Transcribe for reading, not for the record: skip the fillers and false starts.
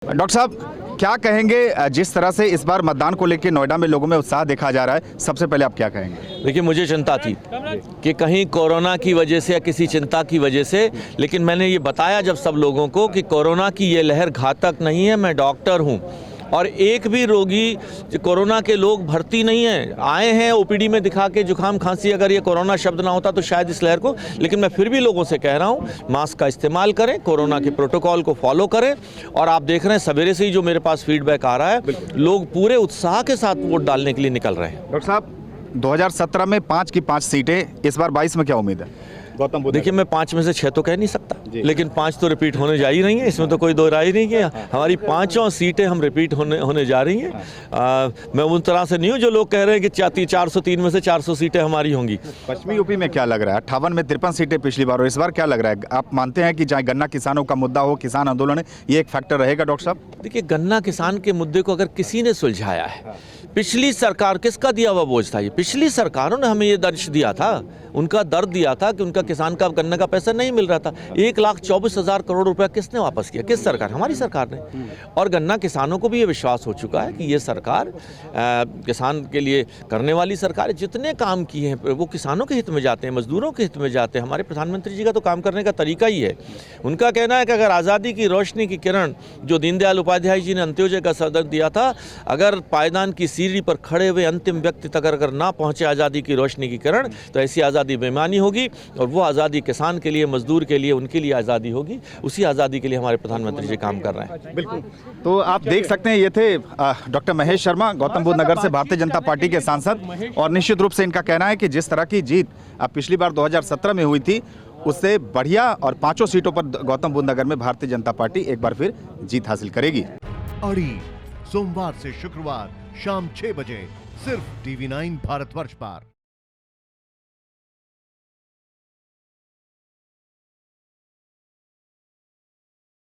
Doctor साहब क्या कहेंगे, जिस तरह से इस बार मतदान को लेकर नोएडा में लोगों में उत्साह देखा जा रहा है, सबसे पहले आप क्या कहेंगे? देखिए, मुझे चिंता थी कि कहीं कोरोना की वजह से या किसी चिंता की वजह से, लेकिन मैंने ये बताया जब सब लोगों को कि कोरोना की ये लहर घातक नहीं है। मैं डॉक्टर हूँ और एक भी रोगी कोरोना के लोग भर्ती नहीं हैं, आए हैं ओपीडी में दिखा के जुकाम खांसी। अगर ये कोरोना शब्द ना होता तो शायद इस लहर को, लेकिन मैं फिर भी लोगों से कह रहा हूँ मास्क का इस्तेमाल करें, कोरोना के प्रोटोकॉल को फॉलो करें। और आप देख रहे हैं सवेरे से ही जो मेरे पास फीडबैक आ रहा है, लोग पूरे उत्साह के साथ वोट डालने के लिए निकल रहे हैं। डॉक्टर साहब 2017 में 5 की 5 सीटें, इस बार 22 में क्या उम्मीद है? गौतम बुद्ध, देखिए, मैं 5 में से 6 तो कह नहीं सकता, लेकिन 5 तो रिपीट होने जा ही रही हैं, इसमें तो कोई दो राय नहीं है। हमारी 5 सीटें हम रिपीट होने जा रही हैं। मैं उन तरह से नहीं हूँ जो लोग कह रहे हैं कि 403 में से 400 सीटें हमारी होंगी। पश्चिमी यूपी में क्या लग रहा है? 58 में 53 सीटें पिछली बार, और इस बार क्या लग रहा है? आप मानते हैं कि चाहे गन्ना किसानों का मुद्दा हो, किसान आंदोलन है, ये एक फैक्टर रहेगा? डॉक्टर साहब देखिए, गन्ना किसान के मुद्दे को अगर किसी ने सुलझाया है, पिछली सरकार, किसका दिया हुआ बोझ था ये? पिछली सरकारों ने हमें ये दर्श दिया था, उनका दर्द दिया था कि उनका किसान का गन्ने का पैसा नहीं मिल रहा था। 1,24,000 करोड़ रुपया किसने वापस किया? किस सरकार? हमारी सरकार ने। और गन्ना किसानों को भी ये विश्वास हो चुका है कि ये सरकार किसान के लिए करने वाली सरकार है। जितने काम किए हैं वो किसानों के हित में जाते हैं, मजदूरों के हित में जाते हैं। हमारे प्रधानमंत्री जी का तो काम करने का तरीका ही है। उनका कहना है कि अगर आज़ादी की रोशनी की किरण जो दीनदयाल उपाध्याय जी ने अंत्योदय का सदन दिया था, अगर पायदान की सीढ़ी पर खड़े हुए अंतिम व्यक्ति तक अगर ना पहुंचे आज़ादी की रोशनी की किरण, तो ऐसी आज़ादी बेईमानी होगी। और वो आज़ादी किसान के लिए, मजदूर के लिए, उनके लिए आज़ादी होगी। उसी आज़ादी के लिए हमारे प्रधानमंत्री जी काम कर रहे हैं। बिल्कुल। तो आप देख सकते हैं, ये थे डॉक्टर महेश शर्मा, गौतम बुद्ध नगर से भारतीय जनता पार्टी के सांसद। और निश्चित रूप से इनका कहना है कि जिस तरह की जीत पिछली बार 2017 में हुई थी, उससे बढ़िया और 5 सीटों पर गौतम बुद्ध नगर में भारतीय जनता पार्टी एक बार फिर जीत हासिल करेगी। अड़ी सोमवार से शुक्रवार शाम 6 बजे सिर्फ TV9 भारतवर्ष पर।